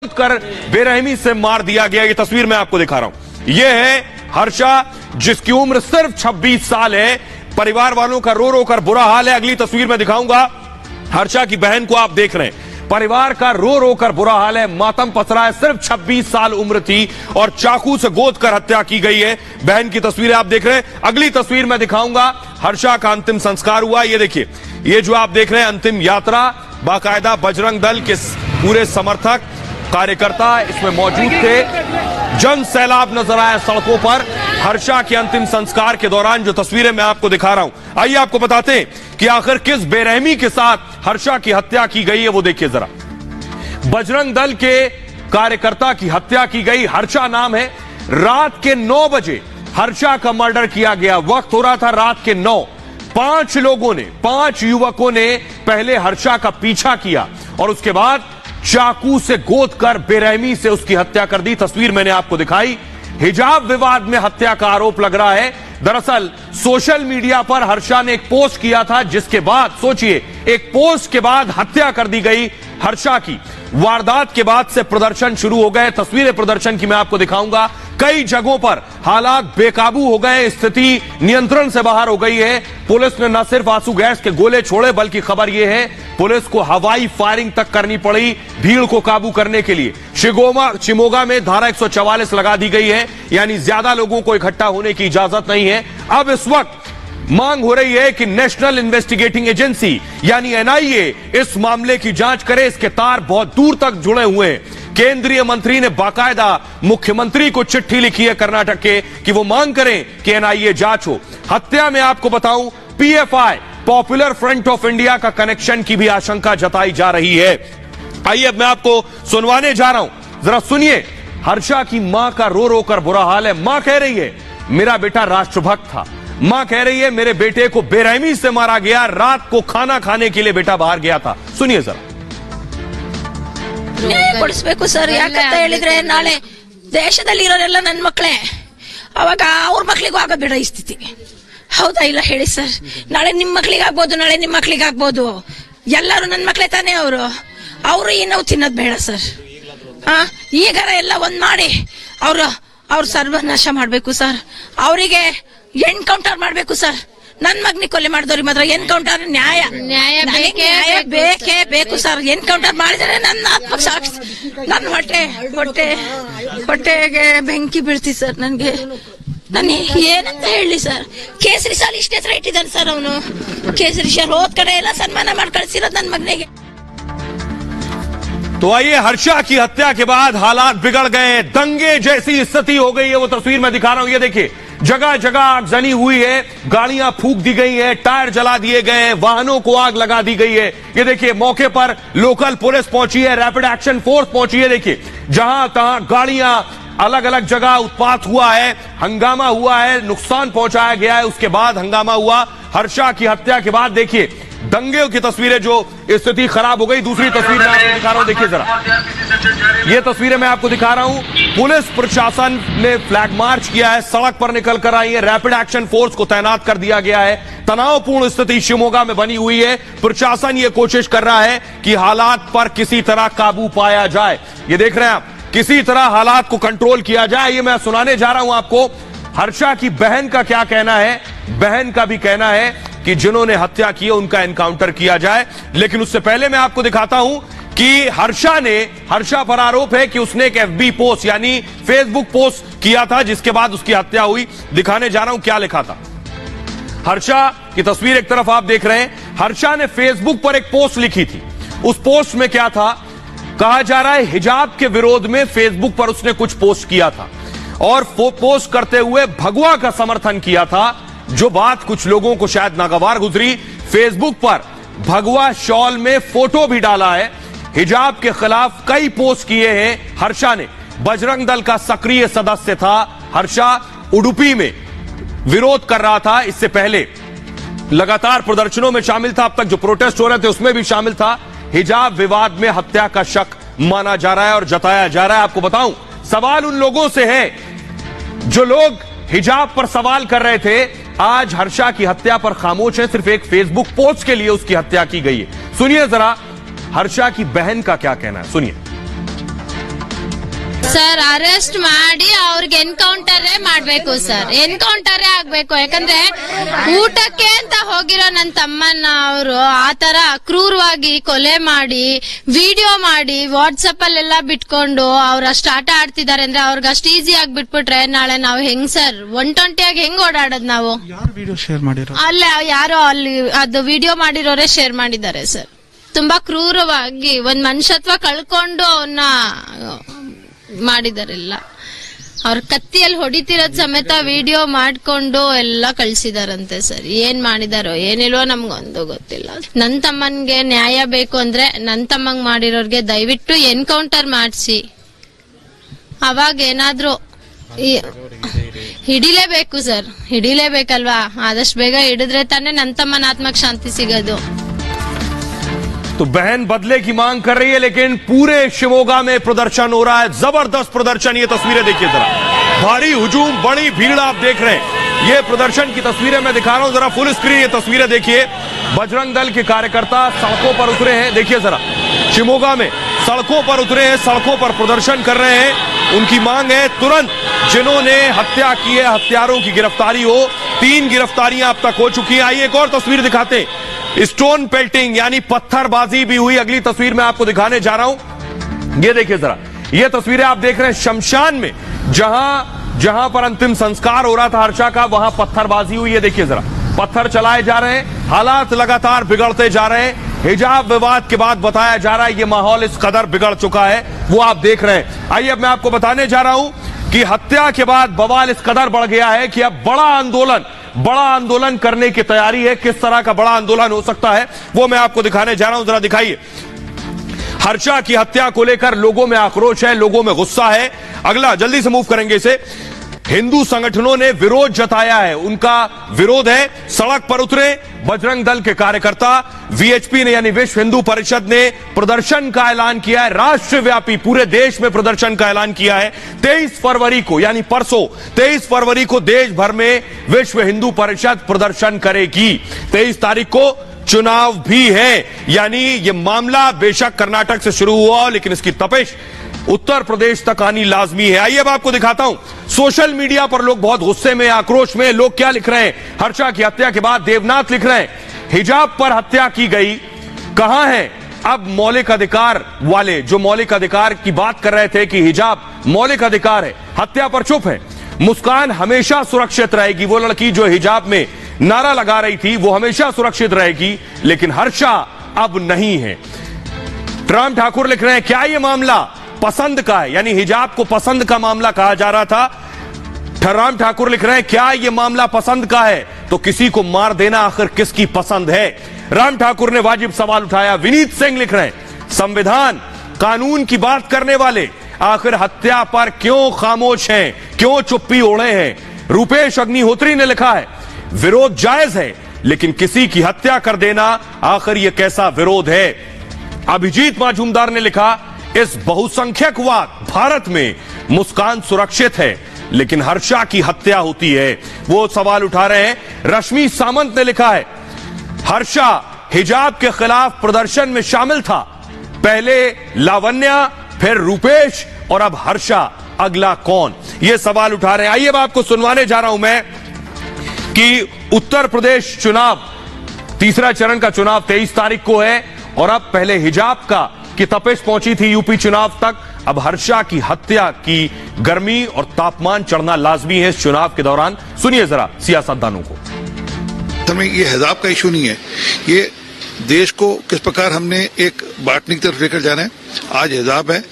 कर बेरहमी से मार दिया गया। ये तस्वीर मैं आपको दिखा रहा हूं। यह है हर्षा, जिसकी उम्र सिर्फ 26 साल है। परिवार वालों का रो रो कर बुरा हाल है। अगली तस्वीर में दिखाऊंगा। हर्षा की बहन को आप देख रहे हैं, परिवार का रो रो कर बुरा हाल है, मातम पसरा है। सिर्फ 26 साल उम्र थी और चाकू से गोद कर हत्या की गई है। बहन की तस्वीरें आप देख रहे हैं। अगली तस्वीर में दिखाऊंगा। हर्षा का अंतिम संस्कार हुआ। ये देखिए, ये जो आप देख रहे हैं अंतिम यात्रा, बाकायदा बजरंग दल के पूरे समर्थक कार्यकर्ता इसमें मौजूद थे। जन सैलाब नजर आया सड़कों पर हर्षा के अंतिम संस्कार के दौरान। जो तस्वीरें मैं आपको दिखा रहा हूं, आइए आपको बताते हैं कि आखिर किस बेरहमी के साथ हर्षा की हत्या की गई है। वो देखिए जरा। बजरंग दल के कार्यकर्ता की हत्या की गई। हर्षा नाम है। रात के 9 बजे हर्षा का मर्डर किया गया। वक्त हो रहा था रात के 9। 5 युवकों ने पहले हर्षा का पीछा किया और उसके बाद चाकू से गोद कर बेरहमी से उसकी हत्या कर दी। तस्वीर मैंने आपको दिखाई। हिजाब विवाद में हत्या का आरोप लग रहा है। दरअसल सोशल मीडिया पर हर्षा ने एक पोस्ट किया था, जिसके बाद सोचिए, एक पोस्ट के बाद हत्या कर दी गई हर्षा की। वारदात के बाद से प्रदर्शन शुरू हो गए। तस्वीरें प्रदर्शन की मैं आपको दिखाऊंगा। कई जगहों पर हालात बेकाबू हो गए, स्थिति नियंत्रण से बाहर हो गई है। पुलिस ने न सिर्फ आंसू गैस के गोले छोड़े, बल्कि खबर यह है पुलिस को हवाई फायरिंग तक करनी पड़ी भीड़ को काबू करने के लिए। शिमोगा में धारा 144 लगा दी गई है, यानी ज्यादा लोगों को इकट्ठा होने की इजाजत नहीं है। अब इस वक्त मांग हो रही है कि नेशनल इन्वेस्टिगेटिंग एजेंसी यानी एनआईए इस मामले की जांच करे। इसके तार बहुत दूर तक जुड़े हुए हैं। केंद्रीय मंत्री ने बाकायदा मुख्यमंत्री को चिट्ठी लिखी है कर्नाटक के कि वो मांग करें कि एनआईए जांच हो। हत्या में आपको बताऊं, PFI popular front of India का कनेक्शन की भी आशंका जताई जा रही है। आइए अब मैं आपको सुनवाने जा रहा हूं, जरा सुनिए। हर्षा की मां का रो रो कर बुरा हाल है। मां कह रही है मेरा बेटा राष्ट्रभक्त था। मां कह रही है मेरे बेटे को बेरहमी से मारा गया। रात को खाना खाने के लिए बेटा बाहर गया था। सुनिए जरा। ನ್ಯಾಯ ಕೊಡಿಸ್ಬೇಕು ಸರ್, ಯಾಕಂತ ಹೇಳಿದ್ರೆ ನಾಳೆ ದೇಶದಲ್ಲಿರೋರೆಲ್ಲ ನನ್ನ ಮಕ್ಕಳೇ, ಅವಾಗ ಅವ್ರ ಮಕ್ಳಿಗೂ ಆಗೋಬೇಡ ಈ ಸ್ಥಿತಿ. ಹೌದಾ ಇಲ್ಲ ಹೇಳಿ ಸರ್? ನಾಳೆ ನಿಮ್ ಮಕ್ಳಿಗಾಗ್ಬೋದು, ನಾಳೆ ನಿಮ್ ಮಕ್ಳಿಗಾಗ್ಬೋದು. ಎಲ್ಲರೂ ನನ್ನ ಮಕ್ಳೇ ತಾನೇ. ಅವರು ಈ ನೋವು ತಿನ್ನೋದ್ ಬೇಡ ಸರ್. ಈಗಾರ ಎಲ್ಲ ಒಂದ್ ಮಾಡಿ ಅವ್ರ ಸರ್ವನಾಶ ಮಾಡ್ಬೇಕು ಸರ್. ಅವರಿಗೆ ಎನ್ಕೌಂಟರ್ ಮಾಡ್ಬೇಕು ಸರ್. ನನ್ ಮಗ್ನಿ ಕೊಲೆ ಮಾಡಿದವ್ರಿಗೆ ಮಾತ್ರ ಎನ್ಕೌಂಟರ್ ನ್ಯಾಯ ಬೇಕೇ ಬೇಕು ಸರ್. ಎನ್ಕೌಂಟರ್ ಮಾಡಿದ್ರೆ ನನ್ನ ಆತ್ಮಸಾಕ್ಷಿ, ನನ್ನ ಹೊಟ್ಟೆಗೆ ಬೆಂಕಿ ಬೀಳ್ತಿ ಸರ್. ನನ್ಗೆ ನಾನು ಏನಂತ ಹೇಳಿ ಸರ್? ಕೇಸರಿ ಶಾಲ್ ಇಷ್ಟ ಹೆಸರು ಇಟ್ಟಿದ್ದಾನೆ ಸರ್. ಅವನು ಕೇಸರಿ ಶಾಲ್ ಹೋದ್ ಕಡೆ ಎಲ್ಲ ಸನ್ಮಾನ ಮಾಡಿ ಕಳಿಸಿರೋದು ನನ್ನ ಮಗನಿಗೆ. तो आइए, हर्षा की हत्या के बाद हालात बिगड़ गए, दंगे जैसी स्थिति हो गई है। वो तस्वीर मैं दिखा रहा हूं। ये देखिए, जगह जगह आगजनी हुई है, गाड़ियां फूंक दी गई है, टायर जला दिए गए, वाहनों को आग लगा दी गई है। ये देखिए, मौके पर लोकल पुलिस पहुंची है, रैपिड एक्शन फोर्स पहुंची है। देखिए, जहां तहां गाड़ियां, अलग अलग जगह उत्पात हुआ है, हंगामा हुआ है, नुकसान पहुंचाया गया है। उसके बाद हंगामा हुआ। हर्षा की हत्या के बाद देखिए दंगे की तस्वीरें, जो स्थिति खराब हो गई। दूसरी तस्वीर मैं आपको दिखा रहा हूं, देखिए जरा। ये तस्वीरें मैं आपको दिखा रहा हूं। पुलिस प्रशासन ने फ्लैग मार्च किया है, सड़क पर निकल कर आई है, रैपिड एक्शन फोर्स को तैनात कर दिया गया है। तनावपूर्ण स्थिति शिमोगा में बनी हुई है। प्रशासन ये कोशिश कर रहा है कि हालात पर किसी तरह काबू पाया जाए। ये देख रहे हैं आप, किसी तरह हालात को कंट्रोल किया जाए। ये मैं सुनाने जा रहा हूं आपको। हर्षा की बहन का क्या कहना है? बहन का भी कहना है कि जिन्होंने हत्या की है उनका एनकाउंटर किया जाए। लेकिन उससे पहले मैं आपको दिखाता हूं कि हर्षा पर आरोप है कि उसने एक एफबी पोस्ट यानी फेसबुक पोस्ट किया था, जिसके बाद उसकी हत्या हुई। दिखाने जा रहा हूं क्या लिखा था। हर्षा की तस्वीर एक तरफ आप देख रहे हैं। हर्षा ने फेसबुक पर एक पोस्ट लिखी थी। उस पोस्ट में क्या था? कहा जा रहा है हिजाब के विरोध में फेसबुक पर उसने कुछ पोस्ट किया था और पोस्ट करते हुए भगवा का समर्थन किया था। जो बात कुछ लोगों को शायद नागवार गुजरी, फेसबुक पर भगवा शॉल में फोटो भी डाला है। हिजाब के खिलाफ कई पोस्ट किए हैं हर्षा ने। बजरंग दल का सक्रिय सदस्य था हर्षा। उडुपी में विरोध कर रहा था। इससे पहले लगातार प्रदर्शनों में शामिल था। अब तक जो प्रोटेस्ट हो रहे थे उसमें भी शामिल था। हिजाब विवाद में हत्या का शक माना जा रहा है और जताया जा रहा है। आपको बताऊं, सवाल उन लोगों से है जो लोग हिजाब पर सवाल कर रहे थे, आज हर्षा की हत्या पर खामोश है। सिर्फ एक फेसबुक पोस्ट के लिए उसकी हत्या की गई है। सुनिए जरा हर्षा की बहन का क्या कहना है, सुनिए। ಸರ್ ಅರೆಸ್ಟ್ ಮಾಡಿ ಅವ್ರಿಗೆ ಎನ್ಕೌಂಟರೇ ಮಾಡ್ಬೇಕು ಸರ್, ಎನ್ಕೌಂಟರೇ ಆಗ್ಬೇಕು. ಯಾಕಂದ್ರೆ ಊಟಕ್ಕೆ ಅಂತ ಹೋಗಿರೋ ನನ್ನ ತಮ್ಮನ್ನ ಅವರು ಆತರ ಕ್ರೂರವಾಗಿ ಕೊಲೆ ಮಾಡಿ ವಿಡಿಯೋ ಮಾಡಿ ವಾಟ್ಸಪ್ ಅಲ್ಲೆಲ್ಲ ಬಿಟ್ಕೊಂಡು ಅವ್ರ ಅಷ್ಟು ಆಟ ಆಡ್ತಿದ್ದಾರೆ ಅಂದ್ರೆ ಅವ್ರಿಗೆ ಅಷ್ಟು ಈಸಿ ಆಗಿ ಬಿಟ್ಬಿಟ್ರೆ ನಾಳೆ ನಾವು ಹೆಂಗ್ ಸರ್ 120 ಆಗಿ ಹೆಂಗ್ ಓಡಾಡೋದ್ ನಾವು? ಯಾರು ವಿಡಿಯೋ ಶೇರ್ ಮಾಡಿರೋ? ಅಲ್ಲ ಯಾರೋ ಅಲ್ಲಿ ಅದು ವಿಡಿಯೋ ಮಾಡಿರೋರೇ ಶೇರ್ ಮಾಡಿದ್ದಾರೆ ಸರ್. ತುಂಬಾ ಕ್ರೂರವಾಗಿ ಒಂದ್ ಮನುಷ್ಯತ್ವ ಕಳ್ಕೊಂಡು ಅವನ್ನ ಮಾಡಿದಾರೆಲ್ಲ. ಅವ್ರ ಕತ್ತಿಯಲ್ಲಿ ಹೊಡಿತಿರೋದ್ ಸಮೇತ ವಿಡಿಯೋ ಮಾಡ್ಕೊಂಡು ಎಲ್ಲ ಕಳ್ಸಿದಾರಂತೆ ಸರ್. ಏನ್ ಮಾಡಿದಾರೋ ಏನಿಲ್ವೋ ನಮ್ಗೊಂದು ಗೊತ್ತಿಲ್ಲ. ನನ್ ತಮ್ಮನ್ಗೆ ನ್ಯಾಯ ಬೇಕು ಅಂದ್ರೆ ನನ್ ತಮ್ಮಂಗ್ ಮಾಡಿರೋರ್ಗೆ ದಯವಿಟ್ಟು ಎನ್ಕೌಂಟರ್ ಮಾಡಿಸಿ, ಅವಾಗ ಏನಾದ್ರೂ ಹಿಡಿಲೇಬೇಕು ಸರ್, ಹಿಡಿಲೇಬೇಕಲ್ವಾ? ಆದಷ್ಟು ಬೇಗ ಹಿಡಿದ್ರೆ ತಾನೇ ನನ್ ತಮ್ಮನ ಆತ್ಮಕ್ ಶಾಂತಿ ಸಿಗೋದು. तो बहन बदले की मांग कर रही है, लेकिन पूरे शिवमोगा में प्रदर्शन हो रहा है, जबरदस्त प्रदर्शन। ये तस्वीरें देखिए जरा, भारी हुजूम, बड़ी भीड़ आप देख रहे हैं। ये प्रदर्शन की तस्वीरें मैं दिखा रहा हूं, जरा फुल स्क्रीन ये तस्वीरें देखिए। बजरंग दल के कार्यकर्ता सड़कों पर उतरे हैं, देखिए जरा, शिवमोगा में सड़कों पर उतरे हैं, सड़कों पर प्रदर्शन कर रहे हैं। उनकी मांग है तुरंत जिन्होंने हत्या की है हत्यारों की गिरफ्तारी हो। 3 गिरफ्तारियां अब तक हो चुकी हैं। आइए एक और तस्वीर दिखाते हैं। स्टोन पेल्टिंग यानी पत्थरबाजी भी हुई, अगली तस्वीर मैं आपको दिखाने जा रहा हूं। ये देखिए जरा, ये तस्वीरें आप देख रहे हैं शमशान में, जहां पर अंतिम संस्कार हो रहा था हर्षा का, वहां पत्थरबाजी हुई। ये देखिए जरा, पत्थर चलाए जा रहे हैं, हालात लगातार बिगड़ते जा रहे हैं। हिजाब विवाद के बाद बताया जा रहा है ये माहौल इस कदर बिगड़ चुका है, वो आप देख रहे हैं। आइए अब मैं आपको बताने जा रहा हूं कि हत्या के बाद बवाल इस कदर बढ़ गया है कि अब बड़ा आंदोलन करने की तैयारी है। किस तरह का बड़ा आंदोलन हो सकता है वो मैं आपको दिखाने जा रहा हूं, जरा दिखाइए। हर्षा की हत्या को लेकर लोगों में आक्रोश है, लोगों में गुस्सा है। अगला जल्दी से मूव करेंगे इसे। हिंदू संगठनों ने विरोध जताया है, उनका विरोध है, सड़क पर उतरे बजरंग दल के कार्यकर्ता। वीएचपी ने यानी विश्व हिंदू परिषद ने प्रदर्शन का ऐलान किया है, राष्ट्रव्यापी पूरे देश में प्रदर्शन का ऐलान किया है। 23 फरवरी को यानी परसों 23 फरवरी को देश भर में विश्व हिंदू परिषद प्रदर्शन करेगी। 23 तारीख को चुनाव भी है, यानी ये मामला बेशक कर्नाटक से शुरू हुआ लेकिन इसकी तपिश उत्तर प्रदेश तक आनी लाजमी है। आइए अब आपको दिखाता हूं, सोशल मीडिया पर लोग बहुत गुस्से में, आक्रोश में। लोग क्या लिख रहे हैं? हर्षा की हत्या के बाद देवनाथ लिख रहे हैं, हिजाब पर हत्या की गई, कहां है अब मौलिक अधिकार वाले जो मौलिक अधिकार की बात कर रहे थे कि हिजाब मौलिक अधिकार है, हत्या पर चुप है। मुस्कान हमेशा सुरक्षित रहेगी, वो लड़की जो हिजाब में नारा लगा रही थी वो हमेशा सुरक्षित रहेगी, लेकिन हर्षा अब नहीं है। राम ठाकुर लिख रहे हैं, क्या ये मामला पसंद का है? यानी हिजाब को पसंद का मामला कहा जा रहा था। राम ठाकुर लिख रहे हैं, क्या ये मामला पसंद का है? तो किसी को मार देना आखिर किसकी पसंद है? राम ठाकुर ने वाजिब सवाल उठाया। विनीत सिंह लिख रहे हैं, संविधान कानून की बात करने वाले आखिर हत्या पर क्यों खामोश हैं, क्यों चुप्पी ओढ़े हैं? रूपेश अग्निहोत्री ने लिखा है, विरोध जायज है लेकिन किसी की हत्या कर देना आखिर यह कैसा विरोध है? अभिजीत मजूमदार ने लिखा, इस बहुसंख्यकवाद भारत में मुस्कान सुरक्षित है लेकिन हर्षा की हत्या होती है, वो सवाल उठा रहे हैं। रश्मि सामंत ने लिखा है, हर्षा हिजाब के खिलाफ प्रदर्शन में शामिल था, पहले लावण्या फिर रूपेश और अब हर्षा, अगला कौन? ये सवाल उठा रहे हैं। आइए अब आपको सुनवाने जा रहा हूं मैं कि उत्तर प्रदेश चुनाव, तीसरा चरण का चुनाव 23 तारीख को है और अब पहले हिजाब की तपिश पहुंची थी यूपी चुनाव तक, अब हर्षा की हत्या की गर्मी और तापमान चढ़ना लाजमी है इस चुनाव के दौरान। सुनिए जरा सियासतदानों को। ये हिजाब का इशू नहीं है, ये देश को किस प्रकार हमने एक बांटने की तरफ लेकर जाना है। आज हिजाब है,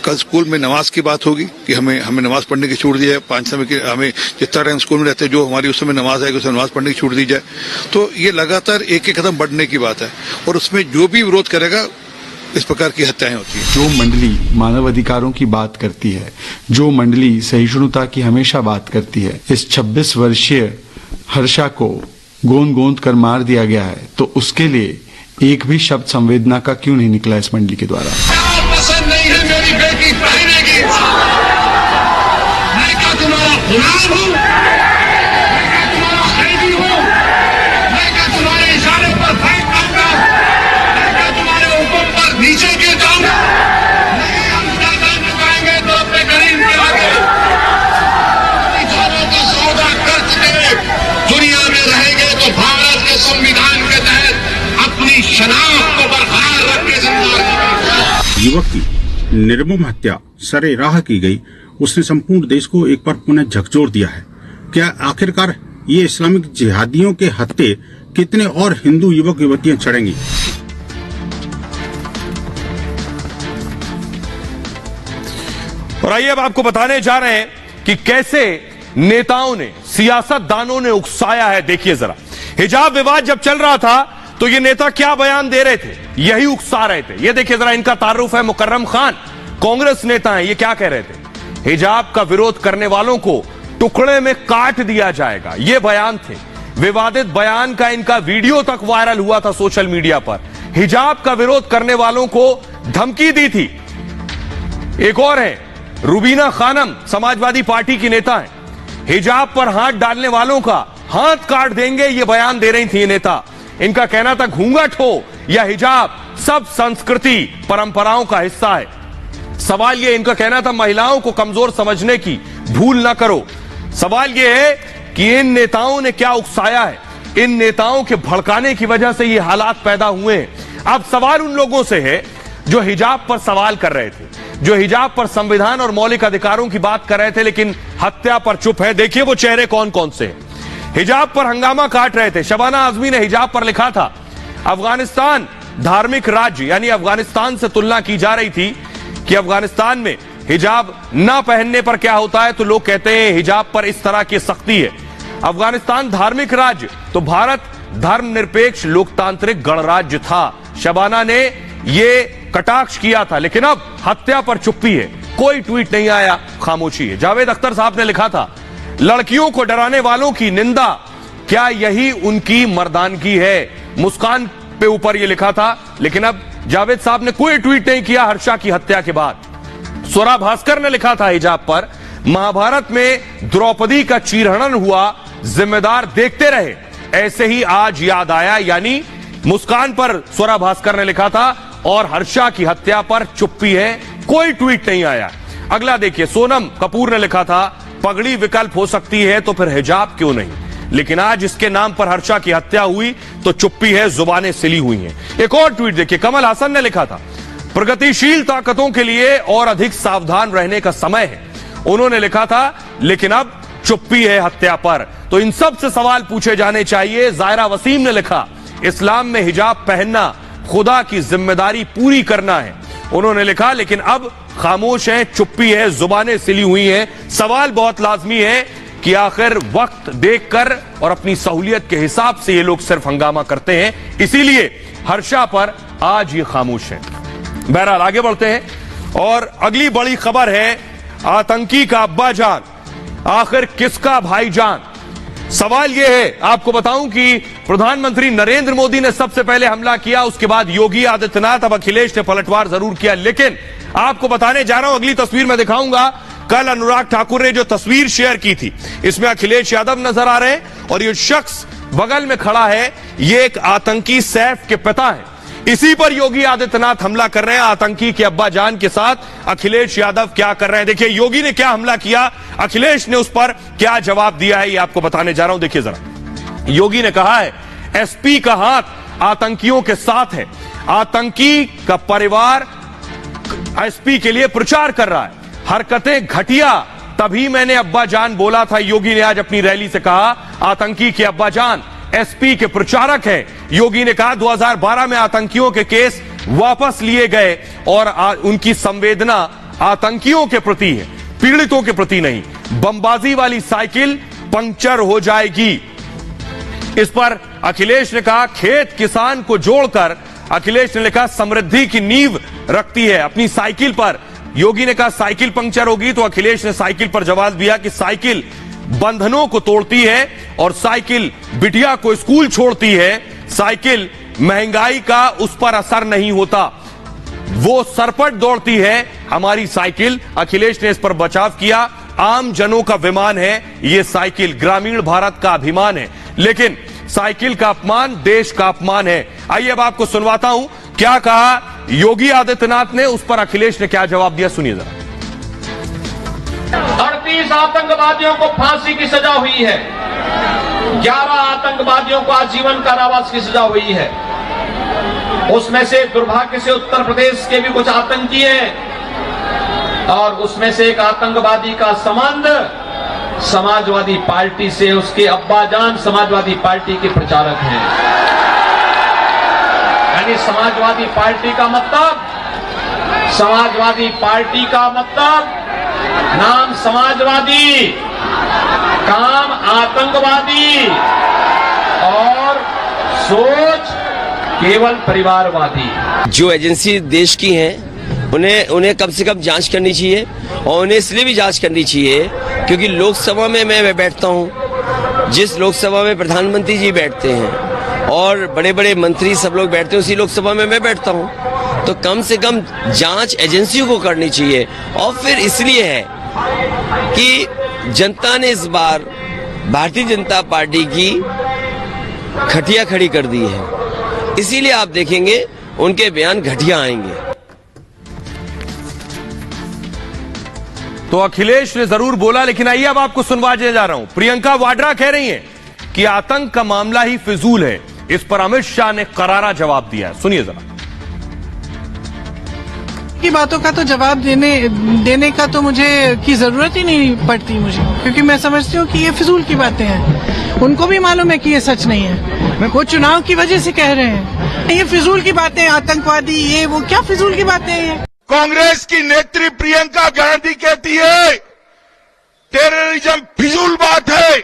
कल स्कूल में नमाज की बात होगी कि हमें नमाज पढ़ने की छूट दी जाए, 5 समय की हमें जितना टाइम स्कूल में रहते हैं जो हमारी उस समय नमाज आएगी उसे नमाज पढ़ने की छूट दी जाए। तो ये लगातार एक एक कदम बढ़ने की बात है और उसमें जो भी विरोध करेगा इस प्रकार की हत्याएं होती हैं। जो मंडली मानव अधिकारों की बात करती है, जो मंडली सहिष्णुता की हमेशा बात करती है, इस 26 वर्षीय हर्षा को गोंद गोंद कर मार दिया गया है, तो उसके लिए एक भी शब्द संवेदना का क्यों नहीं निकला इस मंडली के द्वारा? पसंद नहीं है मेरी बेटी पहनेगी, मैं क्या तुम्हारा गुलाम हूँ? मैं क्या तुम्हारा कैदी हूँ? मैं क्या तुम्हारे इशारे पर बैठ पाऊंगा? मैं क्या तुम्हारे ऊपर पर नीचे गिर जाऊंगा? नहीं, हम क्या करने पाएंगे तो अपने युवक की निर्मम हत्या सरेराह की गई, उसने संपूर्ण देश को एक बार पुनः झकझोर दिया है। क्या आखिरकार ये इस्लामिक जिहादियों के हत्थे कितने और हिंदू युवक युवतियां चढ़ेंगी? और आइए अब आपको बताने जा रहे हैं कि कैसे नेताओं ने, सियासतदानों ने उकसाया है। देखिए जरा, हिजाब विवाद जब चल रहा था तो ये नेता क्या बयान दे रहे थे, यही उकसा रहे थे। ये देखिए जरा, इनका तारुफ है मुकर्रम खान, कांग्रेस नेता है। ये क्या कह रहे थे? हिजाब का विरोध करने वालों को टुकड़े में काट दिया जाएगा, ये बयान थे। विवादित बयान का इनका वीडियो तक वायरल हुआ था सोशल मीडिया पर। हिजाब का विरोध करने वालों को धमकी दी थी। एक और है रुबीना खानम, समाजवादी पार्टी की नेता है। हिजाब पर हाथ डालने वालों का हाथ काट देंगे, ये बयान दे रही थी ये नेता। इनका कहना था घूंघट हो या हिजाब, सब संस्कृति परंपराओं का हिस्सा है। सवाल ये, इनका कहना था महिलाओं को कमजोर समझने की भूल ना करो। सवाल यह है कि इन नेताओं ने क्या उकसाया है। इन नेताओं के भड़काने की वजह से ये हालात पैदा हुए हैं। अब सवाल उन लोगों से है जो हिजाब पर सवाल कर रहे थे, जो हिजाब पर संविधान और मौलिक अधिकारों की बात कर रहे थे लेकिन हत्या पर चुप है। देखिए वो चेहरे कौन कौन से हैं। हिजाब पर हंगामा काट रहे थे। शबाना आजमी ने हिजाब पर लिखा था, अफगानिस्तान धार्मिक राज्य, यानी अफगानिस्तान से तुलना की जा रही थी कि अफगानिस्तान में हिजाब ना पहनने पर क्या होता है, तो लोग कहते हैं हिजाब पर इस तरह की सख्ती है। अफगानिस्तान धार्मिक राज्य, तो भारत धर्मनिरपेक्ष लोकतांत्रिक गणराज्य था। शबाना ने यह कटाक्ष किया था, लेकिन अब हत्या पर चुप्पी है, कोई ट्वीट नहीं आया, खामोशी है। जावेद अख्तर साहब ने लिखा था, लड़कियों को डराने वालों की निंदा, क्या यही उनकी मर्दानगी है? मुस्कान पे ऊपर यह लिखा था, लेकिन अब जावेद साहब ने कोई ट्वीट नहीं किया हर्षा की हत्या के बाद। स्वरा भास्कर ने लिखा था हिजाब पर, महाभारत में द्रौपदी का चीरहरण हुआ, जिम्मेदार देखते रहे, ऐसे ही आज याद आया। यानी मुस्कान पर स्वरा भास्कर ने लिखा था और हर्षा की हत्या पर चुप्पी है, कोई ट्वीट नहीं आया। अगला देखिए, सोनम कपूर ने लिखा था, पगड़ी विकल्प हो सकती है तो फिर हिजाब क्यों नहीं, लेकिन आज इसके नाम पर हर्षा की हत्या हुई तो चुप्पी है, जुबानें सिली हुई हैं। एक और ट्वीट देखिए, कमल हासन ने लिखा था, प्रगतिशील ताकतों के लिए और अधिक सावधान रहने का समय है, उन्होंने लिखा था, लेकिन अब चुप्पी है हत्या पर। तो इन सब से सवाल पूछे जाने चाहिए। जायरा वसीम ने लिखा, इस्लाम में हिजाब पहनना खुदा की जिम्मेदारी पूरी करना है, उन्होंने लिखा, लेकिन अब खामोश है, चुप्पी है, जुबानें सिली हुई हैं। सवाल बहुत लाजमी है कि आखिर वक्त देखकर और अपनी सहूलियत के हिसाब से ये लोग सिर्फ हंगामा करते हैं, इसीलिए हर्षा पर आज ये खामोश है। बहरहाल आगे बढ़ते हैं और अगली बड़ी खबर है, आतंकी का अब्बा जान, आखिर किसका भाईजान? सवाल यह है, आपको बताऊं कि प्रधानमंत्री नरेंद्र मोदी ने सबसे पहले हमला किया, उसके बाद योगी आदित्यनाथ, अब अखिलेश ने पलटवार जरूर किया। लेकिन आपको बताने जा रहा हूं, अगली तस्वीर में दिखाऊंगा, कल अनुराग ठाकुर ने जो तस्वीर शेयर की थी, इसमें अखिलेश यादव नजर आ रहे हैं और ये शख्स बगल में खड़ा है, ये एक आतंकी सैफ के पिता है। इसी पर योगी आदित्यनाथ हमला कर रहे हैं, आतंकी के अब्बा जान के साथ अखिलेश यादव क्या कर रहे हैं। देखिए योगी ने क्या हमला किया, अखिलेश ने उस पर क्या जवाब दिया है, ये आपको बताने जा रहा हूं। देखिए जरा, योगी ने कहा है, एसपी का हाथ आतंकियों के साथ है, आतंकी का परिवार एसपी के लिए प्रचार कर रहा है, हरकतें घटिया, तभी मैंने अब्बा जान बोला था। योगी ने आज अपनी रैली से कहा, आतंकी के अब्बा जान एसपी के प्रचारक हैं। योगी ने कहा 2012 में आतंकियों के केस वापस लिए गए और उनकी संवेदना आतंकियों के प्रति है, पीड़ितों के प्रति नहीं। बमबाजी वाली साइकिल पंक्चर हो जाएगी। इस पर अखिलेश ने कहा, खेत किसान को जोड़कर अखिलेश ने लिखा, समृद्धि की नींव रखती है अपनी साइकिल पर। योगी ने कहा साइकिल पंक्चर होगी, तो अखिलेश ने साइकिल पर जवाब दिया कि साइकिल बंधनों को तोड़ती है और साइकिल बिटिया को स्कूल छोड़ती है, साइकिल महंगाई का उस पर असर नहीं होता, वो सरपट दौड़ती है हमारी साइकिल। अखिलेश ने इस पर बचाव किया, आम जनों का विमान है ये साइकिल, ग्रामीण भारत का अभिमान है, लेकिन साइकिल का अपमान देश का अपमान है। आइए अब आपको सुनवाता हूं क्या कहा योगी आदित्यनाथ ने, उस पर अखिलेश ने क्या जवाब दिया, सुनिए जरा। 38 आतंकवादियों को फांसी की सजा हुई है, 11 आतंकवादियों को आजीवन कारावास की सजा हुई है। उसमें से दुर्भाग्य से उत्तर प्रदेश के भी कुछ आतंकी हैं और उसमें से एक आतंकवादी का संबंध समाजवादी पार्टी से, उसके अब्बाजान समाजवादी पार्टी के प्रचारक हैं। यानी समाजवादी पार्टी का मतलब नाम समाजवादी, काम आतंकवादी और सोच केवल परिवारवादी। जो एजेंसी देश की हैं उन्हें कम से कम जांच करनी चाहिए और उन्हें इसलिए भी जांच करनी चाहिए क्योंकि लोकसभा में मैं बैठता हूं, जिस लोकसभा में प्रधानमंत्री जी बैठते हैं और बड़े बड़े मंत्री सब लोग बैठते हैं, उसी लोकसभा में मैं बैठता हूं, तो कम से कम जांच एजेंसियों को करनी चाहिए। और फिर इसलिए है कि जनता ने इस बार भारतीय जनता पार्टी की खटिया खड़ी कर दी है, इसीलिए आप देखेंगे उनके बयान घटिया आएंगे। तो अखिलेश ने जरूर बोला, लेकिन आइए अब आपको सुनवाने जा रहा हूं। प्रियंका वाड्रा कह रही हैं कि आतंक का मामला ही फिजूल है। इस पर अमित शाह ने करारा जवाब दिया है, सुनिए जरा। की बातों का तो जवाब देने का तो मुझे की जरूरत ही नहीं पड़ती मुझे, क्योंकि मैं समझती हूँ कि ये फिजूल की बातें हैं। उनको भी मालूम है कि ये सच नहीं है, वो चुनाव की वजह से कह रहे हैं। ये फिजूल की बातें, आतंकवादी ये वो, क्या फिजूल की बातें हैं ये? कांग्रेस की नेत्री प्रियंका गांधी कहती है टेररिज्म फिजूल बात है,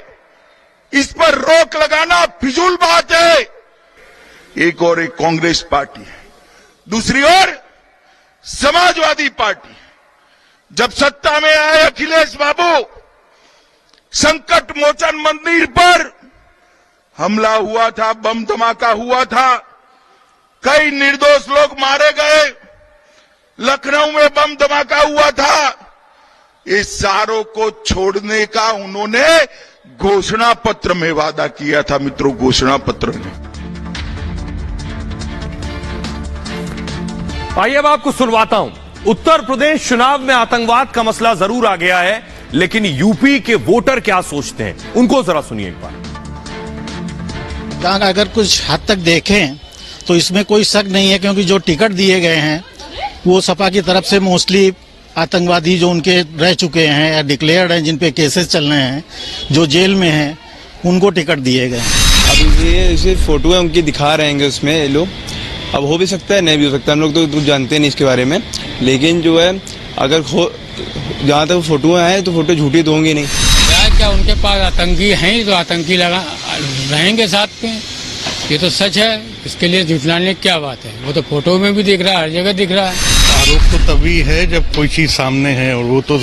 इस पर रोक लगाना फिजूल बात है। एक और एक कांग्रेस पार्टी है, दूसरी ओर समाजवादी पार्टी। जब सत्ता में आए अखिलेश बाबू, संकट मोचन मंदिर पर हमला हुआ था, बम धमाका हुआ था, कई निर्दोष लोग मारे गए, लखनऊ में बम धमाका हुआ था। इस सारों को छोड़ने का उन्होंने घोषणा पत्र में वादा किया था। मित्रों, घोषणा पत्र में। आइए अब आपको सुनवाता हूं। उत्तर प्रदेश चुनाव में आतंकवाद का मसला जरूर आ गया है, लेकिन यूपी के वोटर क्या सोचते हैं, उनको जरा सुनिए एक बार। अगर कुछ हद तक देखें तो इसमें कोई शक नहीं है, क्योंकि जो टिकट दिए गए हैं वो सपा की तरफ से मोस्टली आतंकवादी जो उनके रह चुके हैं या डिक्लेयर्ड हैं, जिन पे केसेस चल रहे हैं, जो जेल में हैं, उनको टिकट दिए गए हैं। अब ये सिर्फ फोटो है उनकी दिखा रहे हैं उसमें ये लोग, अब हो भी सकता है नहीं भी हो सकता, हम लोग तो जानते नहीं इसके बारे में, लेकिन जो है अगर जहाँ तक फोटो हैं तो फोटो झूठी तो होंगी नहीं। क्या उनके पास आतंकी हैं तो आतंकी लगा रहेंगे साथ में, ये तो सच है, इसके लिए झुठलाने की क्या बात है? वो तो फोटो में भी दिख रहा है, हर जगह दिख रहा है। आरोप तो तभी है जब कोई चीज सामने है, और वो तो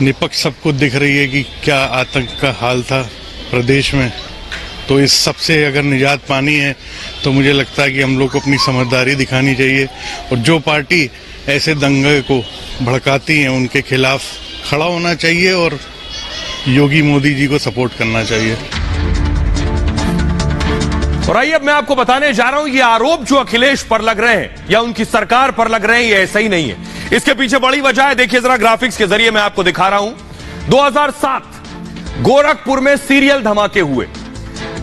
निपक्ष सबको दिख रही है कि क्या आतंक का हाल था प्रदेश में। तो इस सब से अगर निजात पानी है तो मुझे लगता है कि हम लोग को अपनी समझदारी दिखानी चाहिए, और जो पार्टी ऐसे दंगे को भड़काती है उनके खिलाफ खड़ा होना चाहिए और योगी मोदी जी को सपोर्ट करना चाहिए। और आइए अब मैं आपको बताने जा रहा हूं, ये आरोप जो अखिलेश पर लग रहे हैं या उनकी सरकार पर लग रहे हैं, ये ऐसा ही नहीं है। इसके पीछे बड़ी वजह है, देखिए जरा ग्राफिक्स के जरिए मैं आपको दिखा रहा हूं। 2007 गोरखपुर में सीरियल धमाके हुए,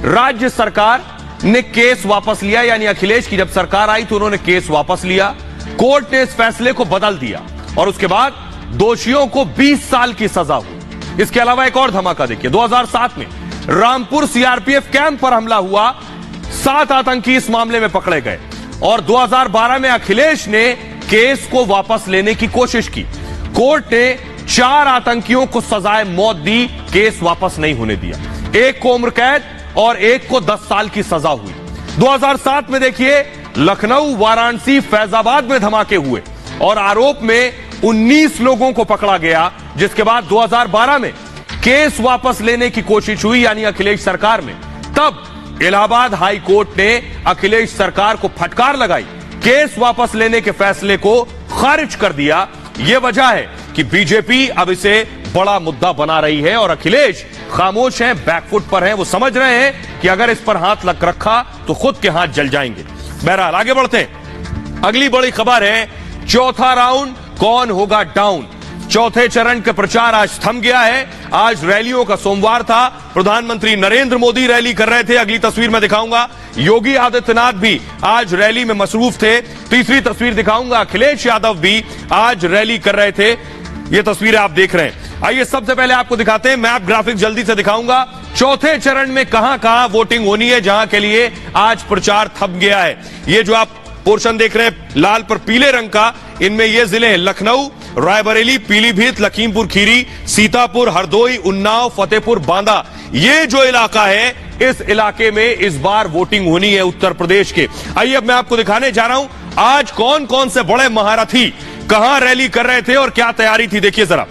राज्य सरकार ने केस वापस लिया, यानी अखिलेश की जब सरकार आई तो उन्होंने केस वापस लिया, कोर्ट ने इस फैसले को बदल दिया और उसके बाद दोषियों को 20 साल की सजा हुई। इसके अलावा एक और धमाका देखिए, 2007 में रामपुर सीआरपीएफ कैंप पर हमला हुआ, 7 आतंकी इस मामले में पकड़े गए और 2012 में अखिलेश ने केस को वापस लेने की कोशिश की, कोर्ट ने 4 आतंकियों को सजाए मौत दी, केस वापस नहीं होने दिया, एक को उम्र कैद और एक को 10 साल की सजा हुई। 2007 में देखिए लखनऊ, वाराणसी, फैजाबाद में धमाके हुए और आरोप में 19 लोगों को पकड़ा गया, जिसके बाद 2012 में केस वापस लेने की कोशिश हुई, यानी अखिलेश सरकार में। तब इलाहाबाद हाई कोर्ट ने अखिलेश सरकार को फटकार लगाई, केस वापस लेने के फैसले को खारिज कर दिया। यह वजह है कि बीजेपी अब इसे बड़ा मुद्दा बना रही है और अखिलेश खामोश हैं, बैकफुट पर हैं। वो समझ रहे हैं कि अगर इस पर हाथ लग रखा तो खुद के हाथ जल जाएंगे। बहरहाल आगे बढ़ते हैं, अगली बड़ी खबर है, चौथा राउंड कौन होगा डाउन। चौथे चरण का प्रचार आज थम गया है। आज रैलियों का सोमवार था। प्रधानमंत्री नरेंद्र मोदी रैली कर रहे थे। अगली तस्वीर में दिखाऊंगा, योगी आदित्यनाथ भी आज रैली में मसरूफ थे। तीसरी तस्वीर दिखाऊंगा, अखिलेश यादव भी आज रैली कर रहे थे। ये तस्वीरें आप देख रहे हैं। आइए सबसे पहले आपको दिखाते हैं, मैप ग्राफिक जल्दी से दिखाऊंगा, चौथे चरण में कहां कहां वोटिंग होनी है, जहां के लिए आज प्रचार थम गया है। ये जो आप पोर्शन देख रहे हैं लाल पर पीले रंग का, इनमें ये जिले हैं लखनऊ, रायबरेली, पीलीभीत, लखीमपुर खीरी, सीतापुर, हरदोई, उन्नाव, फतेहपुर, बांदा। ये जो इलाका है, इस इलाके में इस बार वोटिंग होनी है उत्तर प्रदेश के। आइए अब मैं आपको दिखाने जा रहा हूं आज कौन कौन से बड़े महारथी कहां रैली कर रहे थे और क्या तैयारी थी। देखिए जरा,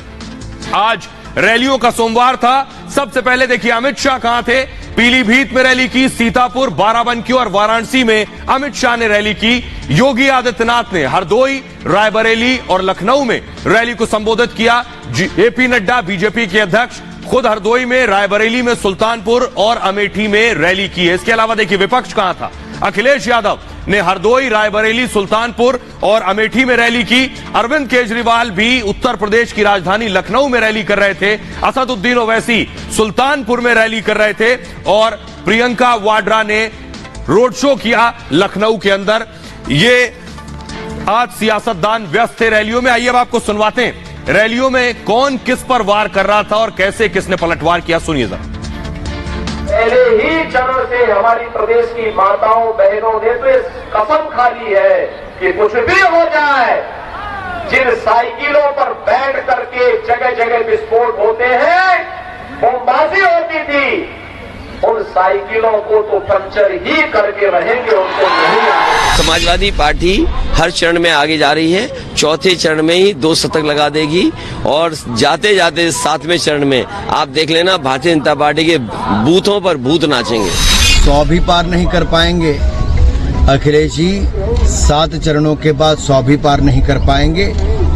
आज रैलियों का सोमवार था। सबसे पहले देखिए अमित शाह कहां थे। पीलीभीत में रैली की, सीतापुर, बाराबंकी और वाराणसी में अमित शाह ने रैली की। योगी आदित्यनाथ ने हरदोई, रायबरेली और लखनऊ में रैली को संबोधित किया। जेपी नड्डा बीजेपी के अध्यक्ष खुद हरदोई में, रायबरेली में, सुल्तानपुर और अमेठी में रैली की है। इसके अलावा देखिए विपक्ष कहां था। अखिलेश यादव ने हरदोई, रायबरेली, सुल्तानपुर और अमेठी में रैली की। अरविंद केजरीवाल भी उत्तर प्रदेश की राजधानी लखनऊ में रैली कर रहे थे। असदुद्दीन ओवैसी सुल्तानपुर में रैली कर रहे थे और प्रियंका वाड्रा ने रोड शो किया लखनऊ के अंदर। ये आज सियासतदान व्यस्त थे रैलियों में। आइए अब आपको सुनवाते हैं रैलियों में कौन किस पर वार कर रहा था और कैसे किसने पलटवार किया, सुनिए जरा। पहले ही चरण से हमारी प्रदेश की माताओं बहनों ने तो इस कसम खा ली है कि कुछ भी हो जाए, जिन साइकिलों पर बैठ करके जगह जगह विस्फोट होते हैं, बमबाजी होती थी, उन साइकिलों को तो पंचर ही करके रहेंगे, उनको नहीं आए। समाजवादी पार्टी हर चरण में आगे जा रही है। चौथे चरण में ही 2 शतक लगा देगी और जाते जाते 7वें चरण में आप देख लेना, भारतीय जनता पार्टी के बूथों पर भूत नाचेंगे। 100 भी पार नहीं कर पाएंगे अखिलेश जी। 7 चरणों के बाद 100 भी पार नहीं कर पाएंगे,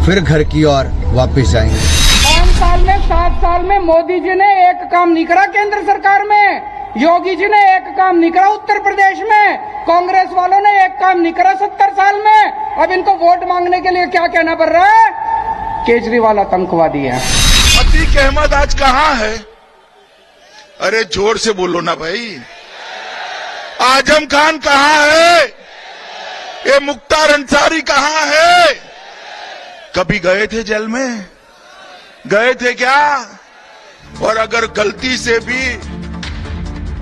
फिर घर की ओर वापस जाएंगे। 5 साल में 7 साल में मोदी जी ने एक काम नहीं करा केंद्र सरकार में, योगी जी ने एक काम नहीं करा उत्तर प्रदेश में, कांग्रेस वालों ने एक काम नहीं करा 70 साल में। अब इनको वोट मांगने के लिए क्या कहना पड़ रहा है, केजरीवाल आतंकवादी है। अतीक अहमद आज कहां है? अरे जोर से बोलो ना भाई। आजम खान कहां है? ये मुख्तार अंसारी कहां है? कभी गए थे जेल में? गए थे क्या? और अगर गलती से भी,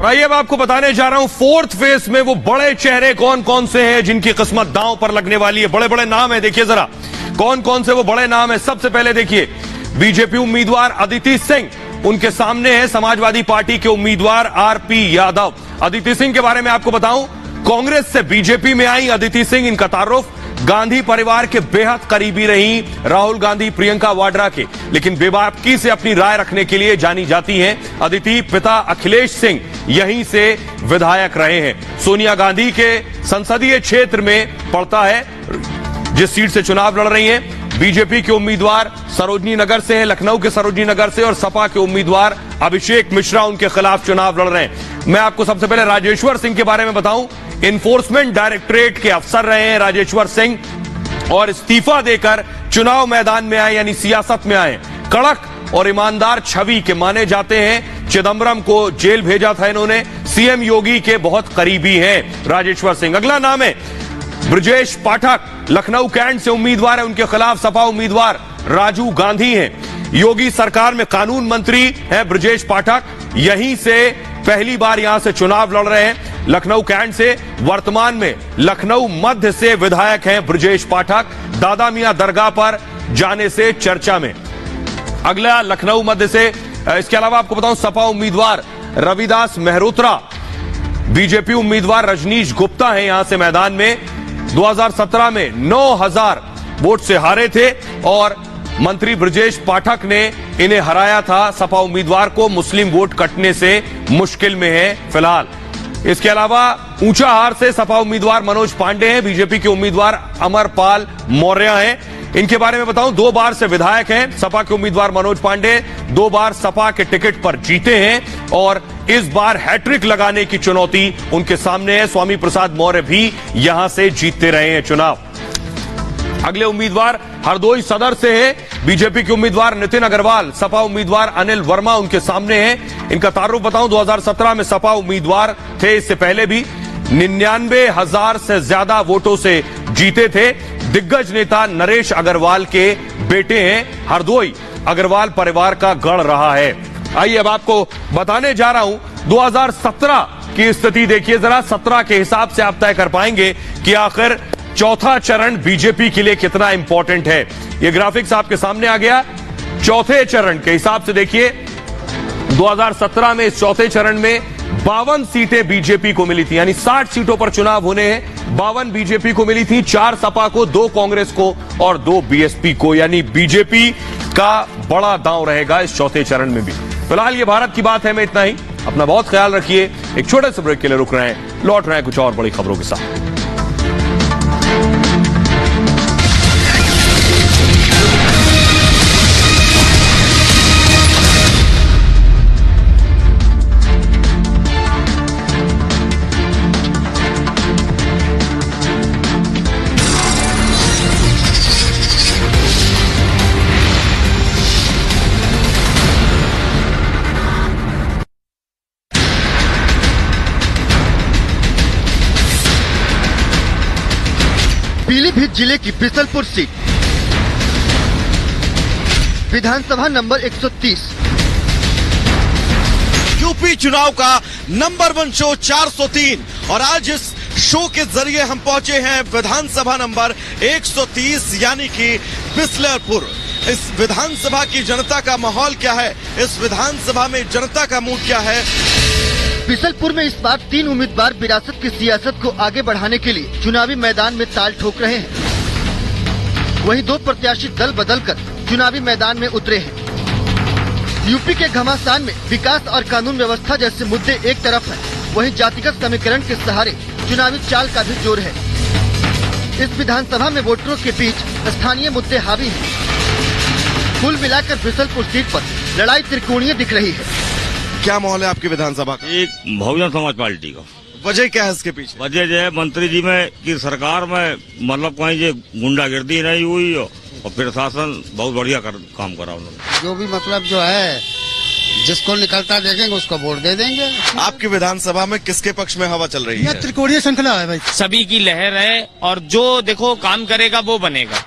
आइए अब आपको बताने जा रहा हूं 4th फेज में वो बड़े चेहरे कौन कौन से हैं जिनकी किस्मत दांव पर लगने वाली है। बड़े बड़े नाम है, देखिए जरा कौन कौन से वो बड़े नाम है। सबसे पहले देखिए बीजेपी उम्मीदवार अदिति सिंह, उनके सामने है समाजवादी पार्टी के उम्मीदवार आरपी यादव। अदिति सिंह के बारे में आपको बताऊं, कांग्रेस से बीजेपी में आई अदिति सिंह, इनका तारुफ गांधी परिवार के बेहद करीबी रही, राहुल गांधी, प्रियंका वाड्रा के, लेकिन बेबाकी से अपनी राय रखने के लिए जानी जाती हैं। अदिति पिता अखिलेश सिंह यहीं से विधायक रहे हैं। सोनिया गांधी के संसदीय क्षेत्र में पड़ता है जिस सीट से चुनाव लड़ रही हैं। बीजेपी के उम्मीदवार सरोजनी नगर से हैं, लखनऊ के सरोजनी नगर से, और सपा के उम्मीदवार अभिषेक मिश्रा उनके खिलाफ चुनाव लड़ रहे हैं। मैं आपको सबसे पहले राजेश्वर सिंह के बारे में बताऊं, इन्फोर्समेंट डायरेक्टरेट के अफसर रहे हैं राजेश्वर सिंह और इस्तीफा देकर चुनाव मैदान में आए, यानी सियासत में आए। कड़क और ईमानदार छवि के माने जाते हैं। चिदम्बरम को जेल भेजा था इन्होंने। सीएम योगी के बहुत करीबी हैं राजेश्वर सिंह। अगला नाम है ब्रजेश पाठक, लखनऊ कैंट से उम्मीदवार है, उनके खिलाफ सपा उम्मीदवार राजू गांधी हैं। योगी सरकार में कानून मंत्री हैं ब्रजेश पाठक, यहीं से पहली बार यहां से चुनाव लड़ रहे हैं लखनऊ कैंट से। वर्तमान में लखनऊ मध्य से विधायक हैं ब्रजेश पाठक, दादा मियां दरगाह पर जाने से चर्चा में। अगला लखनऊ मध्य से, इसके अलावा आपको बताऊं सपा उम्मीदवार रविदास मेहरोत्रा, बीजेपी उम्मीदवार रजनीश गुप्ता हैं यहां से मैदान में। 2017 में 9000 वोट से हारे थे और मंत्री ब्रजेश पाठक ने इन्हें हराया था। सपा उम्मीदवार को मुस्लिम वोट कटने से मुश्किल में है फिलहाल। इसके अलावा ऊंचा हार से सपा उम्मीदवार मनोज पांडे हैं, बीजेपी के उम्मीदवार अमरपाल मौर्य हैं। इनके बारे में बताऊं, 2 बार से विधायक हैं सपा के उम्मीदवार मनोज पांडे, 2 बार सपा के टिकट पर जीते हैं और इस बार हैट्रिक लगाने की चुनौती उनके सामने है। स्वामी प्रसाद मौर्य भी यहां से जीतते रहे हैं चुनाव। अगले उम्मीदवार हरदोई सदर से है बीजेपी के उम्मीदवार नितिन अग्रवाल, सपा उम्मीदवार अनिल वर्मा उनके सामने है। इनका तारुफ बताऊं, 2017 में सपा उम्मीदवार थे, इससे पहले भी 99,000 से ज्यादा वोटों से जीते थे। दिग्गज नेता नरेश अग्रवाल के बेटे हैं। हरदोई अग्रवाल परिवार का गढ़ रहा है। आइए अब आपको बताने जा रहा हूं 2017 की स्थिति देखिए जरा। 17 के हिसाब से आप तय कर पाएंगे कि आखिर चौथा चरण बीजेपी के लिए कितना इंपॉर्टेंट है। यह ग्राफिक्स आपके सामने आ गया। चौथे चरण के हिसाब से देखिए 2017 में इस चौथे चरण में 52 सीटें बीजेपी को मिली थी, यानी 60 सीटों पर चुनाव होने हैं। 52 बीजेपी को मिली थी, 4 सपा को, 2 कांग्रेस को और 2 बीएसपी को, यानी बीजेपी का बड़ा दांव रहेगा इस चौथे चरण में भी। फिलहाल ये भारत की बात है में इतना ही। अपना बहुत ख्याल रखिए। एक छोटे से ब्रेक के लिए रुक रहे हैं, लौट रहे हैं कुछ और बड़ी खबरों के साथ। पीलीभीत जिले की बिसलपुर सीट, विधानसभा नंबर 130। यूपी चुनाव का नंबर 1 शो 403 और आज इस शो के जरिए हम पहुंचे हैं विधानसभा नंबर 130 यानी कि बिसलपुर। इस विधानसभा की जनता का माहौल क्या है, इस विधानसभा में जनता का मूड क्या है। बिसलपुर में इस बार 3 उम्मीदवार विरासत की सियासत को आगे बढ़ाने के लिए चुनावी मैदान में ताल ठोक रहे हैं। वहीं 2 प्रत्याशी दल बदल कर चुनावी मैदान में उतरे हैं। यूपी के घमासान में विकास और कानून व्यवस्था जैसे मुद्दे एक तरफ हैं, वहीं जातिगत समीकरण के सहारे चुनावी चाल का भी जोर है। इस विधानसभा में वोटरों के बीच स्थानीय मुद्दे हावी हैं। कुल मिलाकर बिसलपुर सीट पर लड़ाई त्रिकोणीय दिख रही है। क्या माहौल है आपकी विधानसभा का? एक बहुजन समाज पार्टी का। वजह क्या है इसके पीछे? वजह जो है मंत्री जी में की सरकार में मतलब कहीं जो गुंडागिर्दी नहीं हुई और प्रशासन बहुत बढ़िया काम करा उन्होंने। जो भी मतलब जो है जिसको निकलता देखेंगे उसको वोट दे देंगे। आपकी विधानसभा में किसके पक्ष में हवा चल रही है? त्रिकोणीय श्रृंखला है भाई, सभी की लहर है और जो देखो काम करेगा वो बनेगा।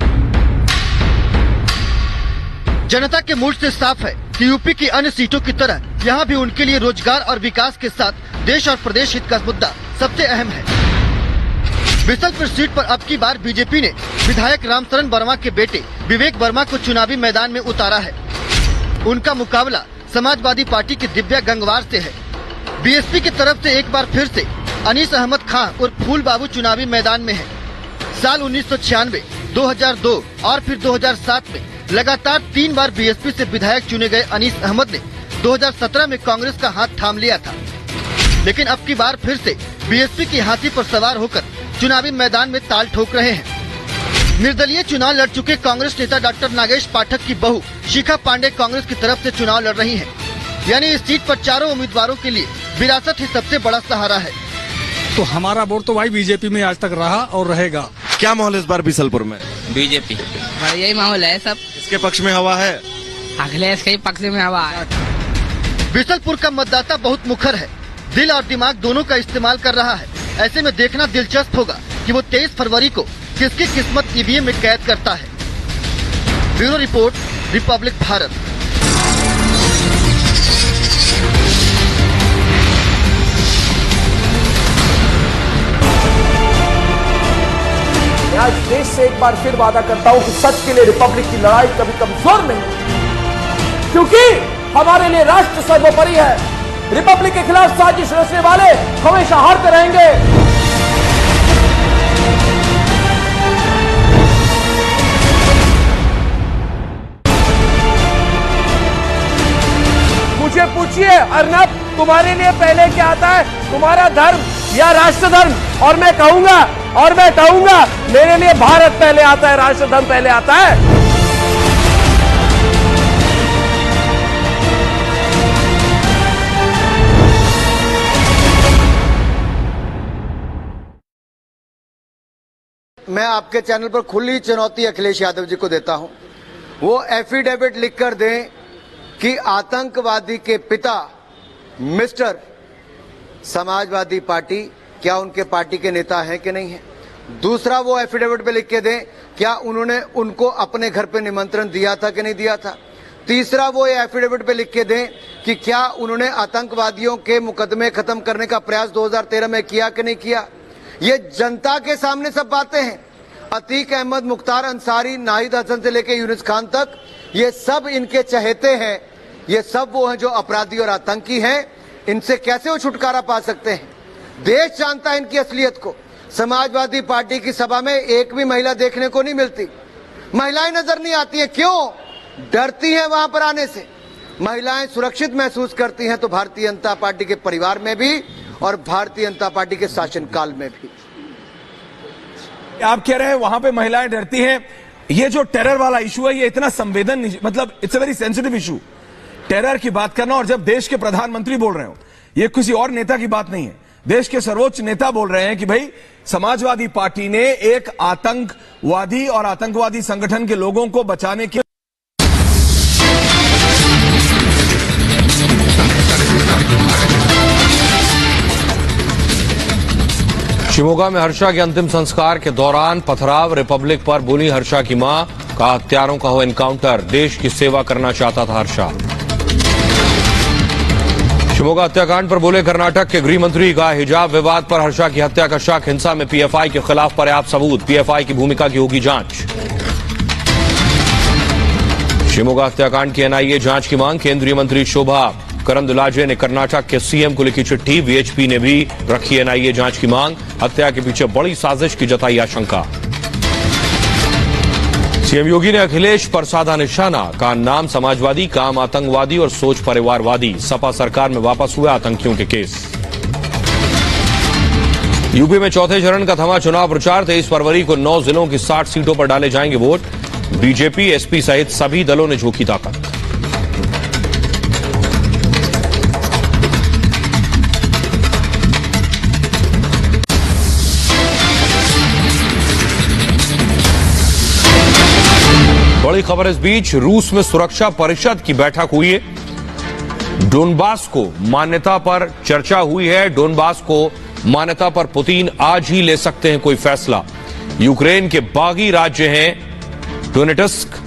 जनता के मूड से साफ है कि यूपी की अन्य सीटों की तरह यहाँ भी उनके लिए रोजगार और विकास के साथ देश और प्रदेश हित का मुद्दा सबसे अहम है। बिसलपुर सीट पर अब की बार बीजेपी ने विधायक रामचरण वर्मा के बेटे विवेक वर्मा को चुनावी मैदान में उतारा है। उनका मुकाबला समाजवादी पार्टी के दिव्या गंगवार से है। बीएसपी की तरफ से एक बार फिर से अनीस अहमद खान और फूल बाबू चुनावी मैदान में है। साल 1996, 2002 और फिर 2007 में लगातार 3 बार बीएसपी से विधायक चुने गए अनीस अहमद ने 2017 में कांग्रेस का हाथ थाम लिया था, लेकिन अब की बार फिर से बीएसपी की हाथी पर सवार होकर चुनावी मैदान में ताल ठोक रहे हैं। निर्दलीय चुनाव लड़ चुके कांग्रेस नेता डॉक्टर नागेश पाठक की बहू शिखा पांडे कांग्रेस की तरफ से चुनाव लड़ रही हैं। यानी इस सीट पर चारों उम्मीदवारों के लिए विरासत ही सबसे बड़ा सहारा है। तो हमारा वोट तो भाई बीजेपी में आज तक रहा और रहेगा। क्या माहौल इस बार बिसलपुर में? बीजेपी। यही माहौल है सब। किसके पक्ष में हवा है? अखिलेश के पक्ष में हवा है। बिसलपुर का मतदाता बहुत मुखर है, दिल और दिमाग दोनों का इस्तेमाल कर रहा है। ऐसे में देखना दिलचस्प होगा कि वो 23 फरवरी को किसकी किस्मत ईवीएम में कैद करता है। Bureau report, Republic Bharat. आज देश से एक बार फिर वादा करता हूं कि सच के लिए रिपब्लिक की लड़ाई कभी कमजोर नहीं, क्योंकि हमारे लिए राष्ट्र सर्वोपरि है। रिपब्लिक के खिलाफ साजिश रचने वाले हमेशा हारते रहेंगे। मुझे पूछिए अर्नब, तुम्हारे लिए पहले क्या आता है, तुम्हारा धर्म या राष्ट्र धर्म? और मैं कहूंगा मेरे लिए भारत पहले आता है, राष्ट्र धर्म पहले आता है। मैं आपके चैनल पर खुली चुनौती अखिलेश यादव जी को देता हूं, वो एफिडेविट लिखकर दें कि आतंकवादी के पिता मिस्टर समाजवादी पार्टी क्या उनके पार्टी के नेता हैं कि नहीं है। दूसरा, वो एफिडेविट पे लिख के दें क्या उन्होंने उनको अपने घर पे निमंत्रण दिया था कि नहीं दिया था। तीसरा, वो ये एफिडेविट पे लिख के दें कि क्या उन्होंने आतंकवादियों के मुकदमे खत्म करने का प्रयास 2013 में किया कि नहीं किया। ये जनता के सामने सब बातें हैं। अतीक अहमद, मुख्तार अंसारी, नाहिद हसन से लेकर यूनुस खान तक, ये सब इनके चहेते हैं। ये सब वो हैं जो अपराधी और आतंकी हैं। इनसे कैसे वो छुटकारा पा सकते हैं। देश जानता है इनकी असलियत को। समाजवादी पार्टी की सभा में एक भी महिला देखने को नहीं मिलती। महिलाएं नजर नहीं आती हैं। क्यों? डरती हैं वहां पर आने से। महिलाएं सुरक्षित महसूस करती हैं तो भारतीय जनता पार्टी के परिवार में भी और भारतीय जनता पार्टी के शासनकाल में भी। आप कह रहे हैं वहां पे महिलाएं डरती हैं। ये जो टेरर वाला इशू है, ये इतना संवेदन, मतलब it's a very sensitive issue, terror की बात करना। और जब देश के प्रधानमंत्री बोल रहे हो, ये किसी और नेता की बात नहीं है, देश के सर्वोच्च नेता बोल रहे हैं कि भाई समाजवादी पार्टी ने एक आतंकवादी और आतंकवादी संगठन के लोगों को बचाने के शिमोगा में हर्षा के अंतिम संस्कार के दौरान पथराव, रिपब्लिक पर बोली हर्षा की मां, का हत्यारों का हुआ एनकाउंटर, देश की सेवा करना चाहता था हर्षा। शिमोगा हत्याकांड पर बोले कर्नाटक के गृह मंत्री, का हिजाब विवाद पर हर्षा की हत्या का शक, हिंसा में पीएफआई के खिलाफ पर्याप्त सबूत, पीएफआई की भूमिका की होगी जांच। शिमोगा हत्याकांड की एनआईए जांच की मांग, केंद्रीय मंत्री शोभा करंदलाजे ने कर्नाटक के सीएम को लिखी चिट्ठी, वीएचपी ने भी रखी एनआईए जांच की मांग, हत्या के पीछे बड़ी साजिश की जताई आशंका। सीएम योगी ने अखिलेश पर साधा निशाना, का नाम समाजवादी, काम आतंकवादी और सोच परिवारवादी, सपा सरकार में वापस हुए आतंकियों के केस। यूपी में चौथे चरण का थमा चुनाव प्रचार, 23 फरवरी को 9 जिलों की 60 सीटों पर डाले जाएंगे वोट, बीजेपी, एसपी सहित सभी दलों ने झोंकी ताकत। बड़ी खबर इस बीच, रूस में सुरक्षा परिषद की बैठक हुई है। डोनबास को मान्यता पर चर्चा हुई है। डोनबास को मान्यता पर पुतिन आज ही ले सकते हैं कोई फैसला। यूक्रेन के बागी राज्य हैं डोनेट्स्क,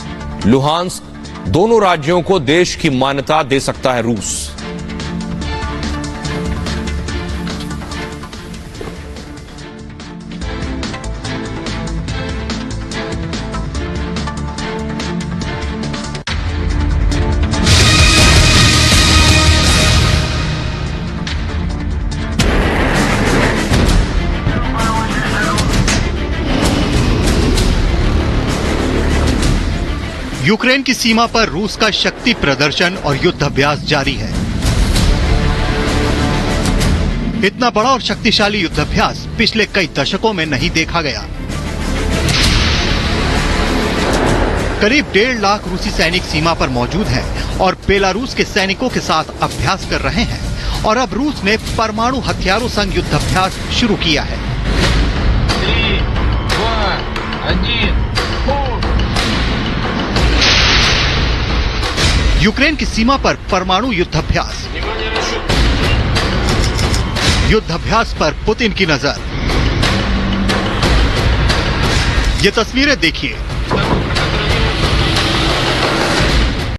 लुहांस्क, दोनों राज्यों को देश की मान्यता दे सकता है रूस। यूक्रेन की सीमा पर रूस का शक्ति प्रदर्शन और युद्ध अभ्यास जारी है। इतना बड़ा और शक्तिशाली युद्ध अभ्यास पिछले कई दशकों में नहीं देखा गया। करीब 1.5 लाख रूसी सैनिक सीमा पर मौजूद हैं और बेलारूस के सैनिकों के साथ अभ्यास कर रहे हैं। और अब रूस ने परमाणु हथियारों संग युद्ध अभ्यास शुरू किया है। 3, 2, 1 यूक्रेन की सीमा पर परमाणु युद्धाभ्यास। युद्धाभ्यास पर पुतिन की नजर। ये तस्वीरें देखिए